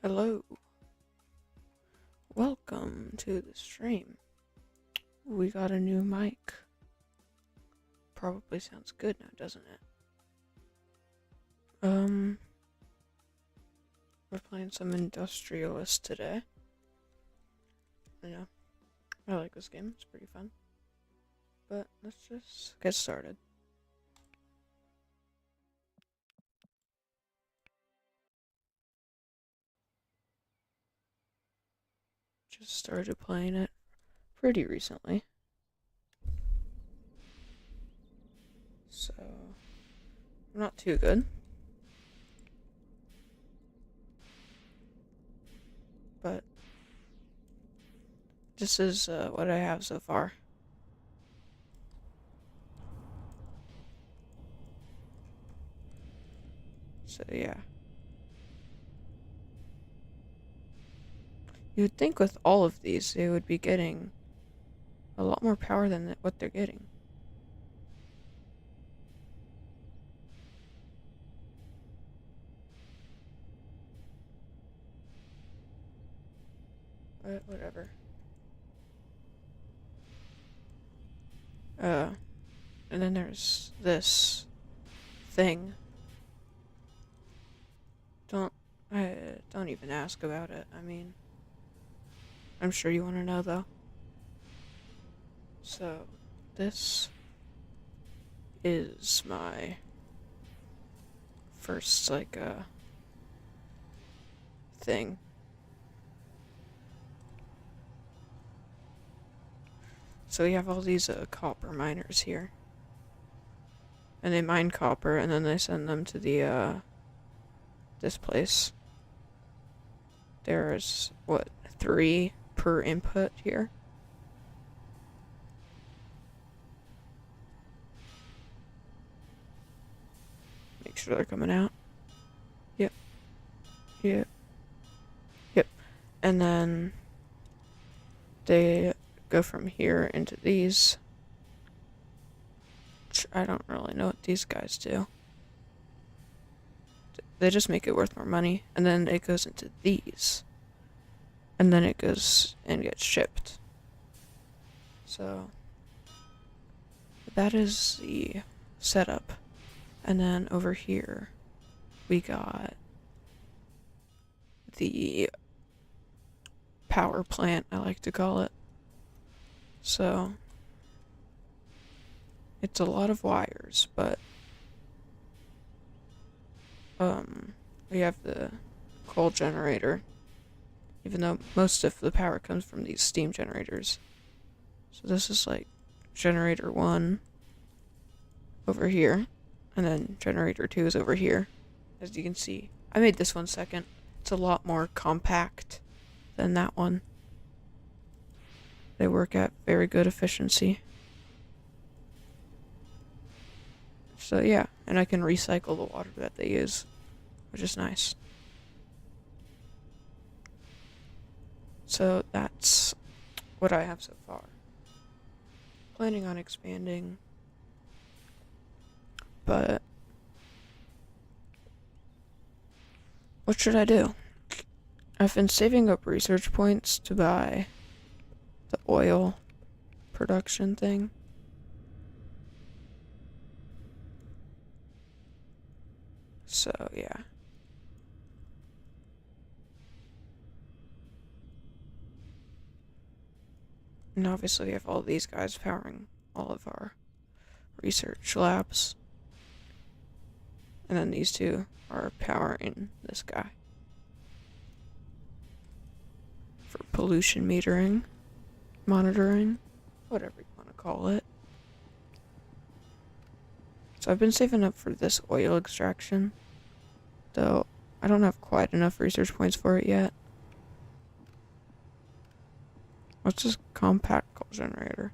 Hello, welcome to the stream. We got a new mic. Probably sounds good now, doesn't it? We're playing some Industrialist today. Yeah, I like this game, it's pretty fun. But let's just get started. Just started playing it pretty recently. So, not too good. But this is what I have so far. So yeah. You'd think with all of these they would be getting a lot more power than what they're getting. But whatever. And then there's this thing. Don't even ask about it. I mean, I'm sure you want to know though. So, this is my first thing. So we have all these copper miners here. And they mine copper and then they send them to the this place. There's what, 3 per input here. Make sure they're coming out. Yep. Yep. Yep. And then they go from here into these. I don't really know what these guys do. They just make it worth more money. And then it goes into these. And then it goes and gets shipped. So that is the setup. And then over here we got the power plant, I like to call it. So it's a lot of wires, but we have the coal generator, even though most of the power comes from these steam generators. So this is like generator 1 over here, and then generator 2 is over here. As you can see, I made this one second. It's a lot more compact than that one. They work at very good efficiency. So yeah, and I can recycle the water that they use, which is nice. So that's what I have so far. Planning on expanding, but what should I do? I've been saving up research points to buy the oil production thing. So yeah. And obviously we have all these guys powering all of our research labs. And then these two are powering this guy. For pollution metering, monitoring, whatever you want to call it. So I've been saving up for this oil extraction, though I don't have quite enough research points for it yet. What's this compact coal generator?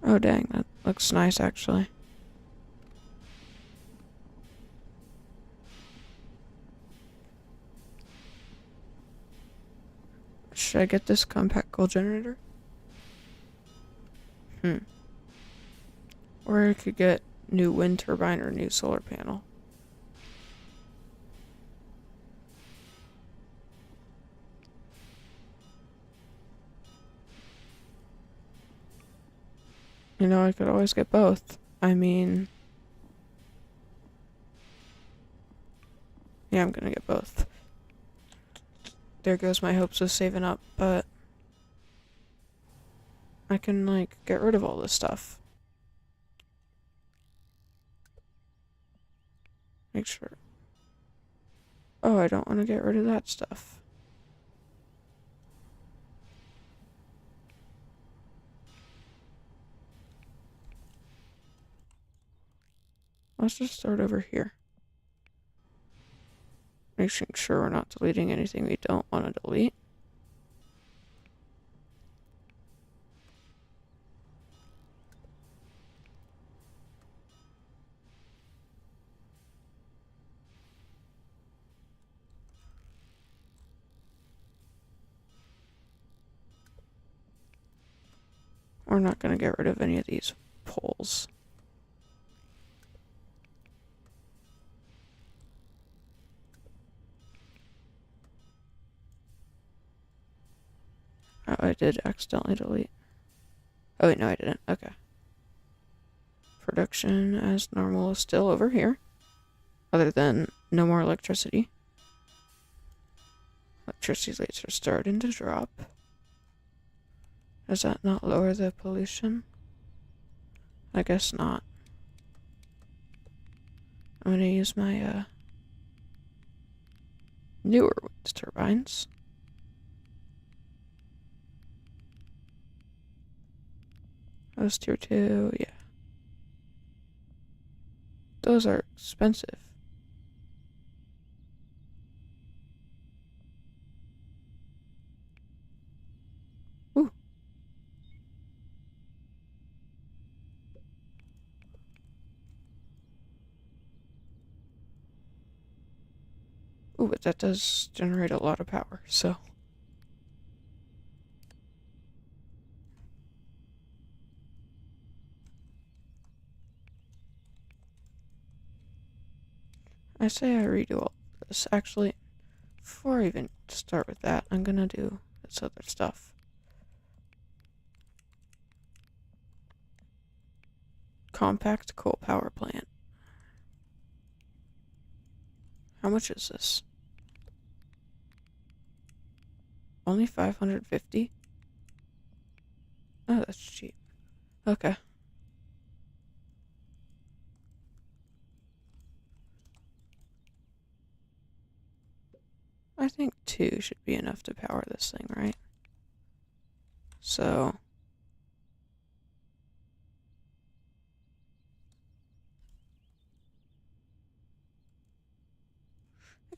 Oh dang, that looks nice actually. Should I get this compact coal generator? Hmm. Or I could get new wind turbine or new solar panel. You know, I could always get both. I mean, yeah, I'm gonna get both. There goes my hopes of saving up, but I can, like, get rid of all this stuff. Make sure. Oh, I don't want to get rid of that stuff. Let's just start over here. Making sure we're not deleting anything we don't want to delete. We're not going to get rid of any of these poles. Oh, I did accidentally delete. Oh, wait, no, I didn't. Okay. Production as normal is still over here. Other than no more electricity. Electricity rates are starting to drop. Does that not lower the pollution? I guess not. I'm gonna use my newer wind turbines. Those tier 2, yeah. Those are expensive. Ooh. Ooh, but that does generate a lot of power, so. I say I redo all this. Actually, before I even start with that, I'm gonna do this other stuff. Compact coal power plant. How much is this? Only 550? Oh, that's cheap. Okay. I think 2 should be enough to power this thing, right? So.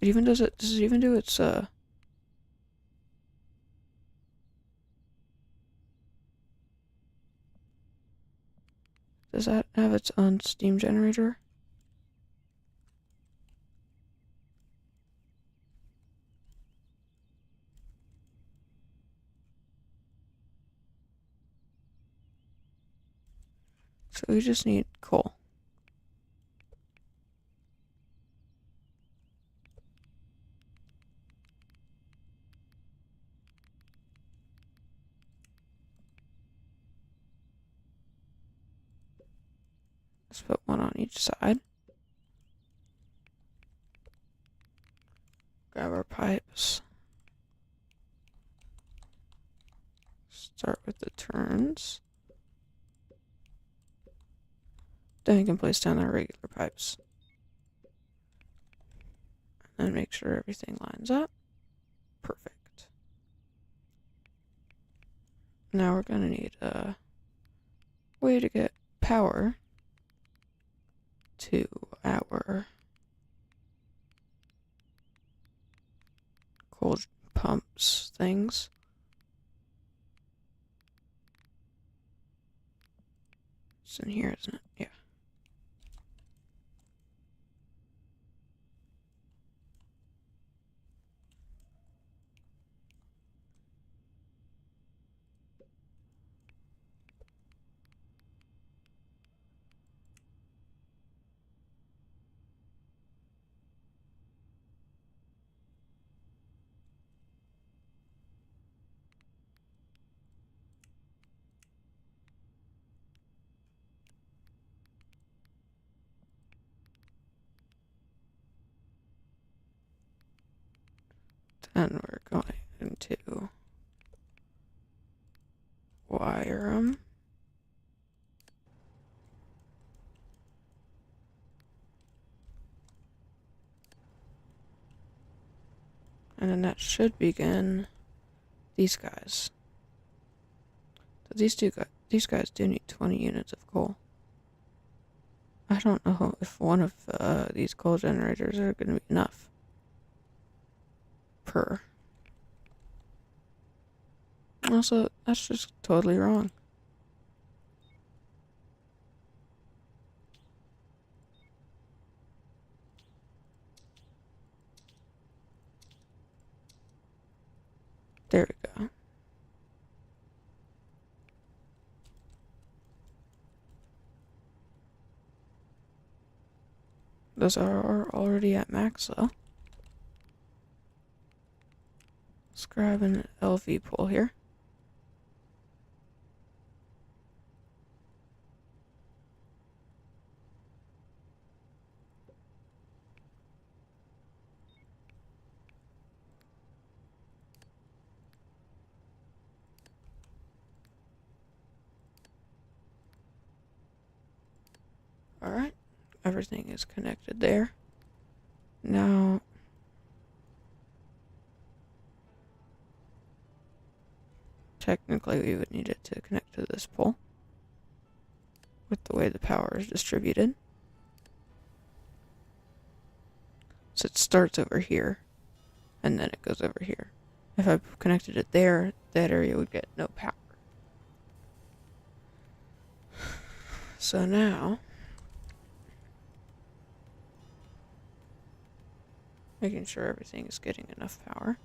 It even does it even do its, does that have its own steam generator? So we just need coal. Let's put one on each side. Grab our pipes. Start with the turns. Then we can place down our regular pipes. And make sure everything lines up. Perfect. Now we're gonna need a way to get power to our cold pumps things. It's in here, isn't it? Yeah. And we're going to wire them. And then that should begin these guys. So these guys do need 20 units of coal. I don't know if one of these coal generators are going to be enough per. Also, that's just totally wrong. There we go. Those are already at max though. Let's grab an LV pull here. Alright, everything is connected there. Now, technically we would need it to connect to this pole with the way the power is distributed. So it starts over here, and then it goes over here. If I connected it there, that area would get no power. So now, making sure everything is getting enough power.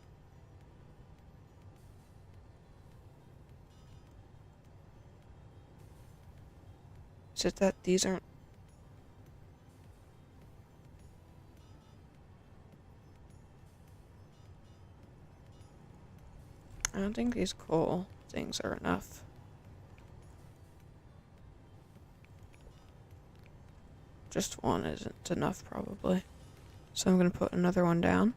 Is it that these aren't... I don't think these coal things are enough. Just one isn't enough, probably. So I'm going to put another one down.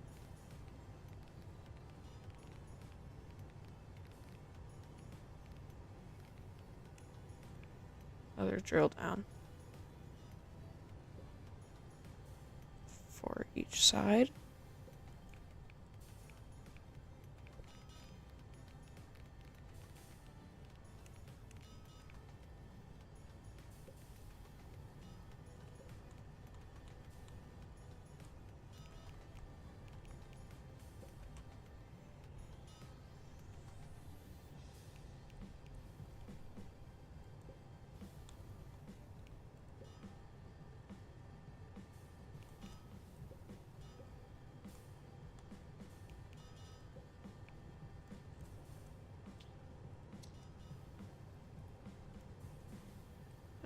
Another drill down. For each side.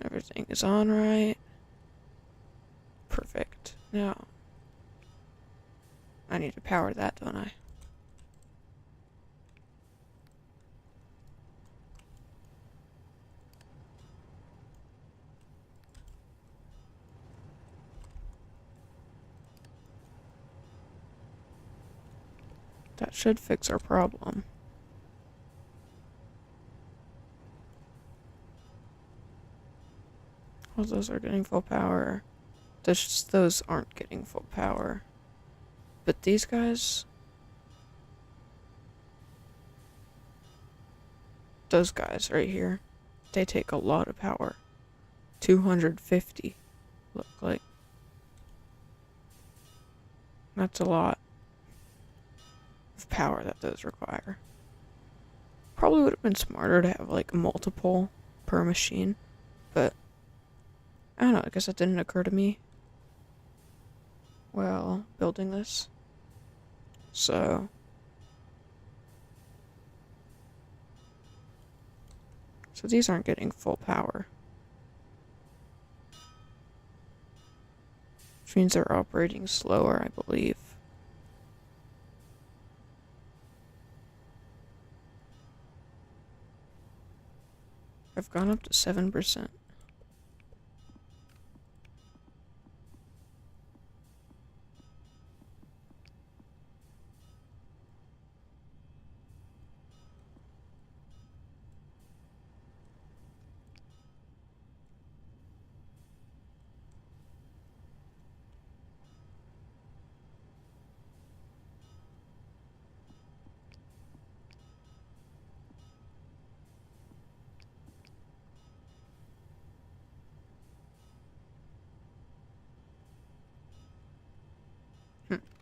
Everything is on right. Perfect. Now, I need to power that, don't I? That should fix our problem. Well, those are getting full power. Those aren't getting full power. But these guys... Those guys right here, they take a lot of power. 250, look like. That's a lot of power that those require. Probably would have been smarter to have like multiple per machine, but I don't know, I guess that didn't occur to me while building this. So these aren't getting full power, which means they're operating slower, I believe. I've gone up to 7%.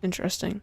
Interesting.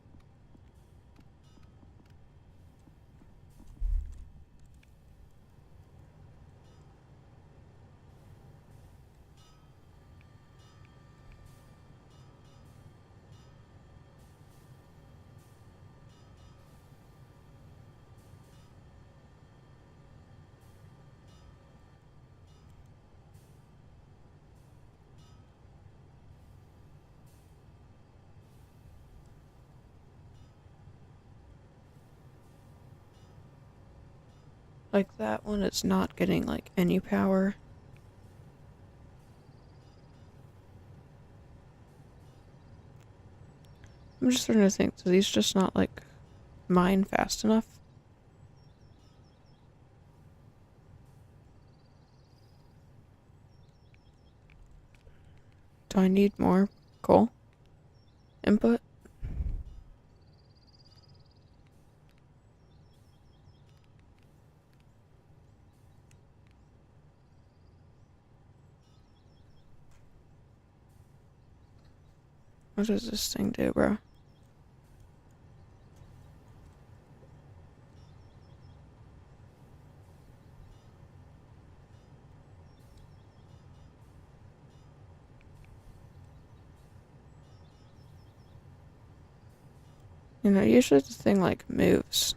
Like that one is not getting like any power. I'm just starting to think, do these just not like mine fast enough? Do I need more coal input? What does this thing do, bro? You know, usually the thing like moves.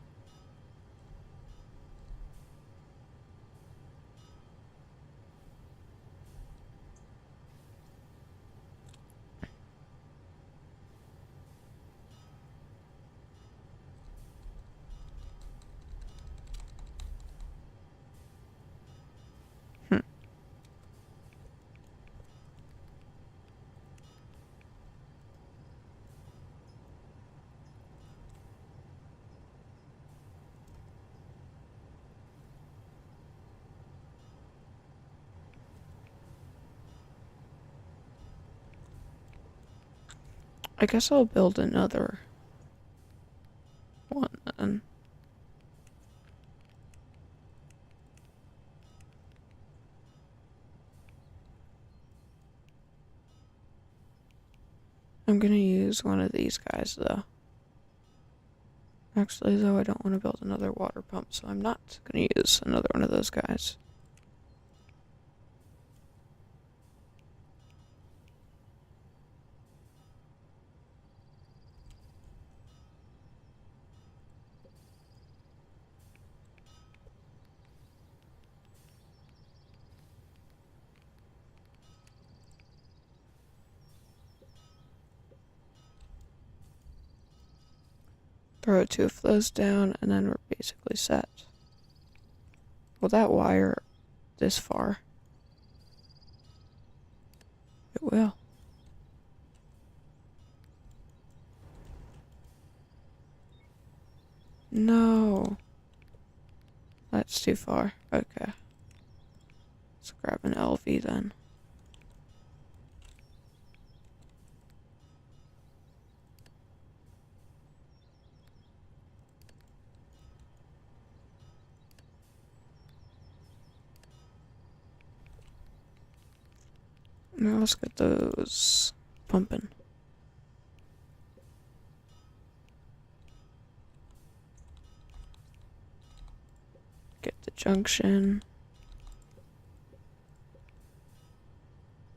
Hmm. I guess I'll build another one then. I'm gonna use one of these guys though. Actually, though, I don't want to build another water pump, so I'm not gonna use another one of those guys. Throw two of those down, and then we're basically set. Will that wire this far? It will. No. That's too far. Okay. Let's grab an LV then. Now let's get those pumping. Get the junction.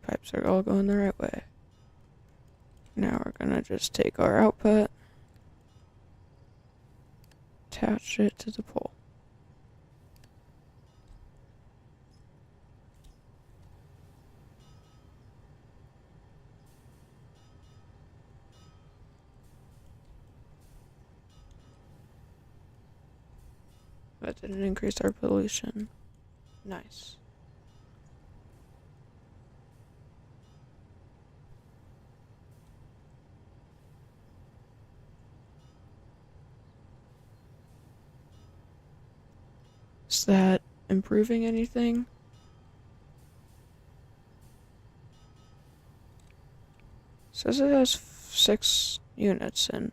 Pipes are all going the right way. Now we're gonna just take our output, attach it to the pole. That didn't increase our pollution. Nice. Is that improving anything? Says it has 6 units in,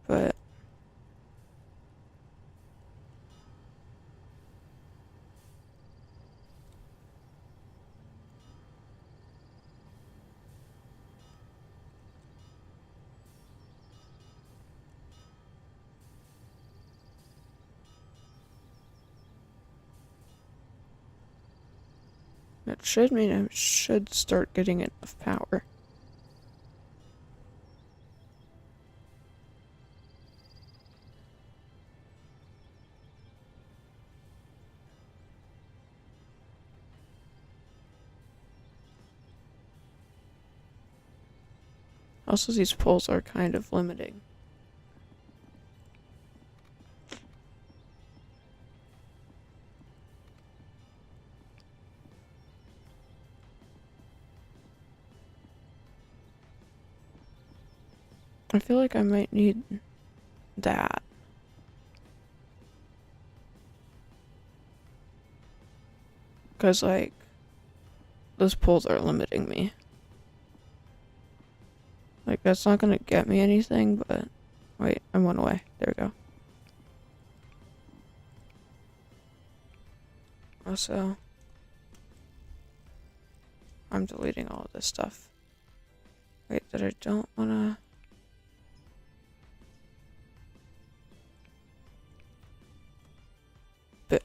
but That should mean I should start getting enough power. Also, these poles are kind of limiting. I feel like I might need that. Because, like, those poles are limiting me. Like, that's not gonna get me anything, but... Wait, I'm one away. There we go. Also... I'm deleting all of this stuff. Wait, that I don't wanna... Boom.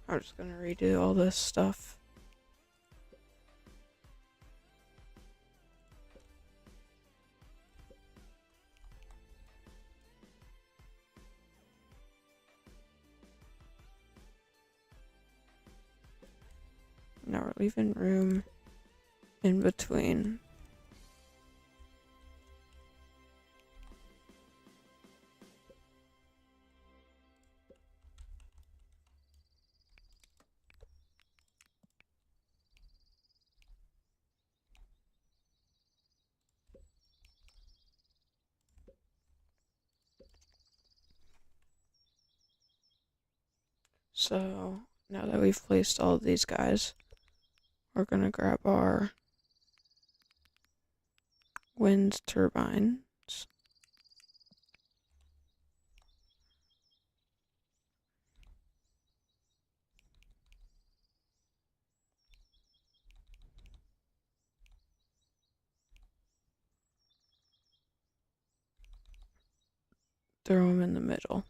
I'm just gonna redo all this stuff. Now we're leaving room in between. So, now that we've placed all of these guys, we're gonna grab our wind turbines. Throw them in the middle.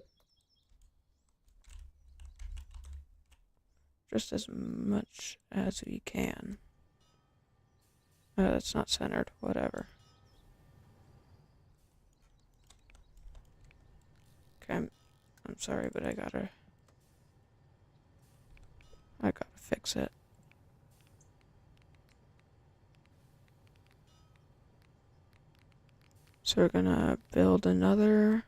Just as much as we can. Oh, that's not centered. Whatever. Okay, I'm sorry, but I gotta fix it. So we're gonna build another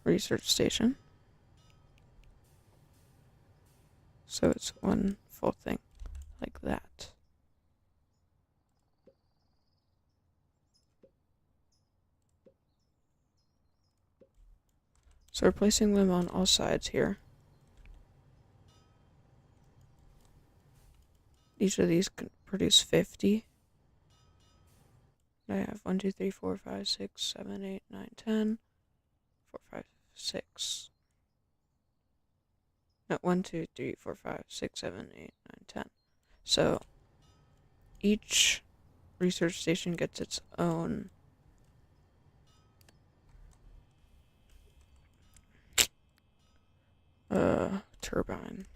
research station. So it's one full thing, like that. So we're placing them on all sides here. Each of these can produce 50. I have 1, 2, 3, 4, 5, 6, 7, 8, 9, 10. 4, 5, 6. No, 1, 2, 3, 4, 5, 6, 7, 8, 9, 10. So each research station gets its own turbine.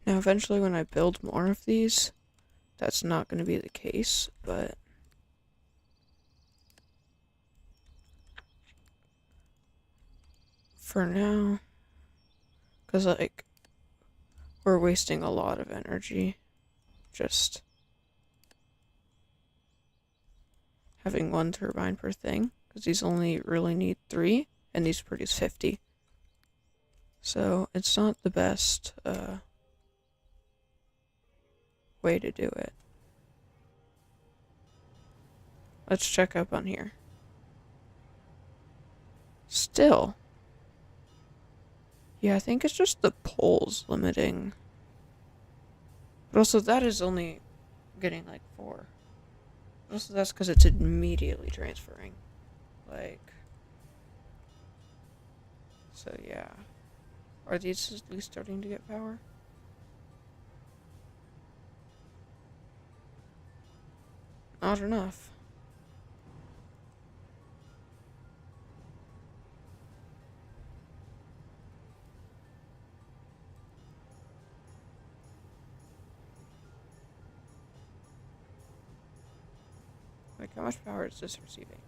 Now eventually when I build more of these, that's not going to be the case, but for now, because like we're wasting a lot of energy just having one turbine per thing, because these only really need 3 and these produce 50. So it's not the best way to do it. Let's check up on here. Still. Yeah, I think it's just the poles limiting. But also that is only getting like 4. Also, that's because it's immediately transferring. Like, so yeah. Are these at least starting to get power? Not enough. Like, how much power is this receiving?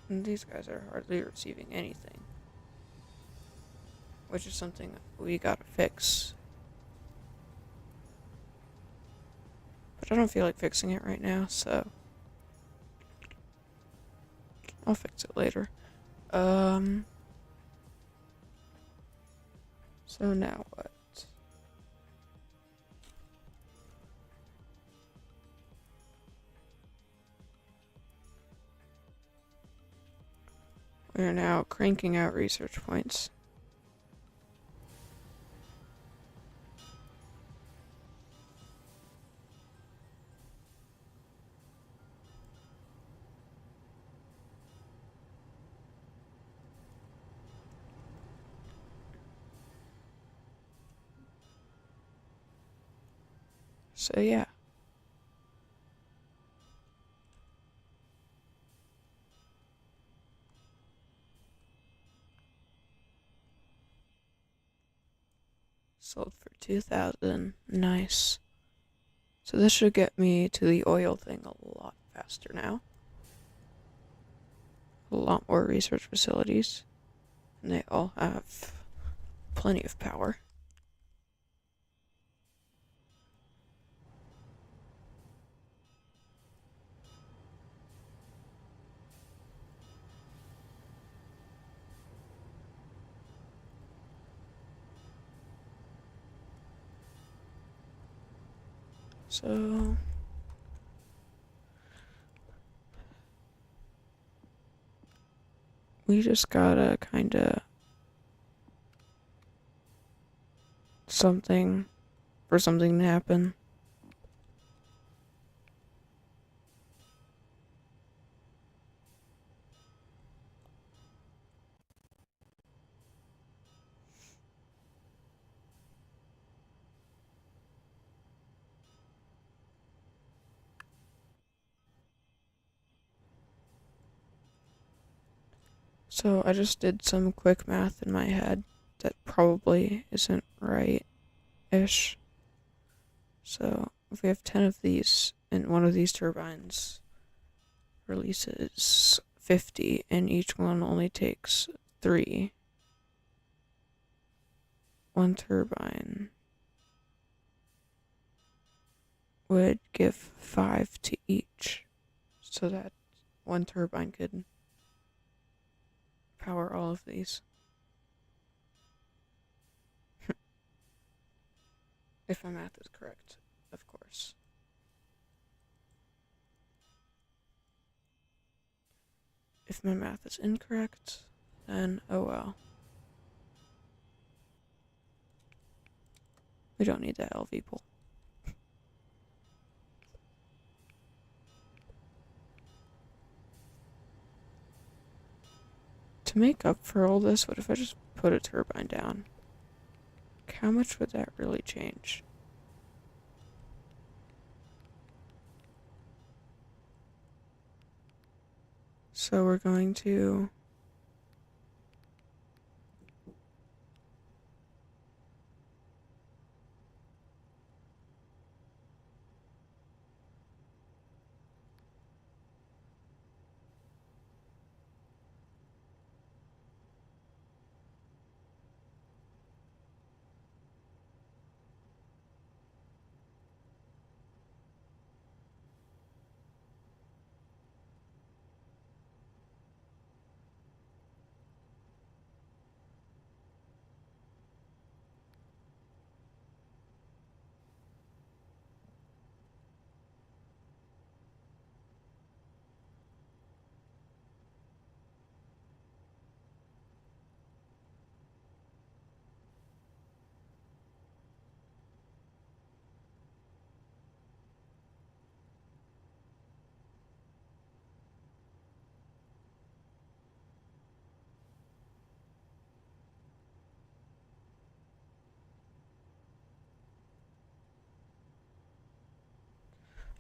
And these guys are hardly receiving anything. Which is something we gotta fix. But I don't feel like fixing it right now, so I'll fix it later. So now what? We are now cranking out research points. So yeah. Sold for 2,000. Nice. So this should get me to the oil thing a lot faster now. A lot more research facilities. And they all have plenty of power. So we just gotta kinda something for something to happen. So I just did some quick math in my head that probably isn't right-ish. So if we have 10 of these and one of these turbines releases 50 and each one only takes 3, one turbine would give 5 to each so that one turbine could power all of these. If my math is correct, of course. If my math is incorrect, then oh well. We don't need that LV pool. To make up for all this, what if I just put a turbine down? How much would that really change? So we're going to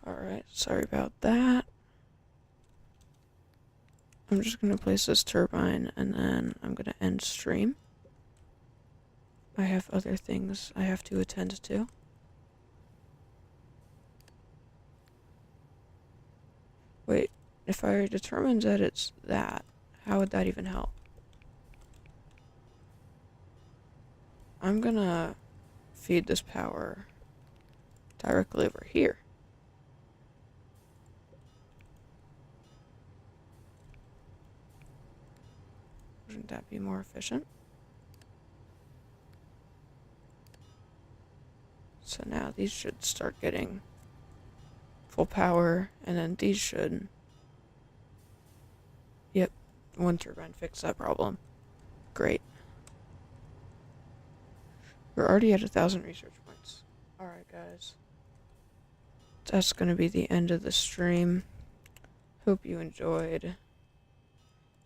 Alright, sorry about that. I'm just gonna place this turbine and then I'm gonna end stream. I have other things I have to attend to. Wait, if I determined that it's that, how would that even help? I'm gonna feed this power directly over here. Wouldn't that be more efficient? So now these should start getting full power, and then these should... Yep, one turbine fixed that problem. Great. We're already at 1,000 research points. Alright, guys. That's gonna be the end of the stream. Hope you enjoyed.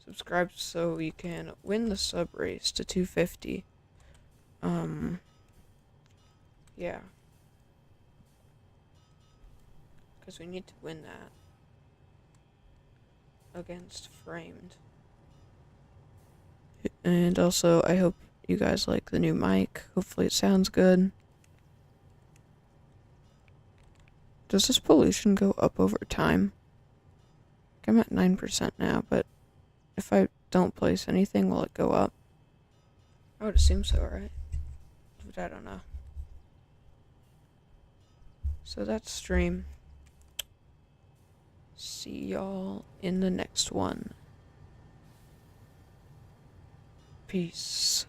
Subscribe so you can win the sub race to 250. Yeah. Because we need to win that against Framed. And also, I hope you guys like the new mic. Hopefully it sounds good. Does this pollution go up over time? I'm at 9% now, but if I don't place anything, will it go up? I would assume so, right? But I don't know. So that's stream. See y'all in the next one. Peace.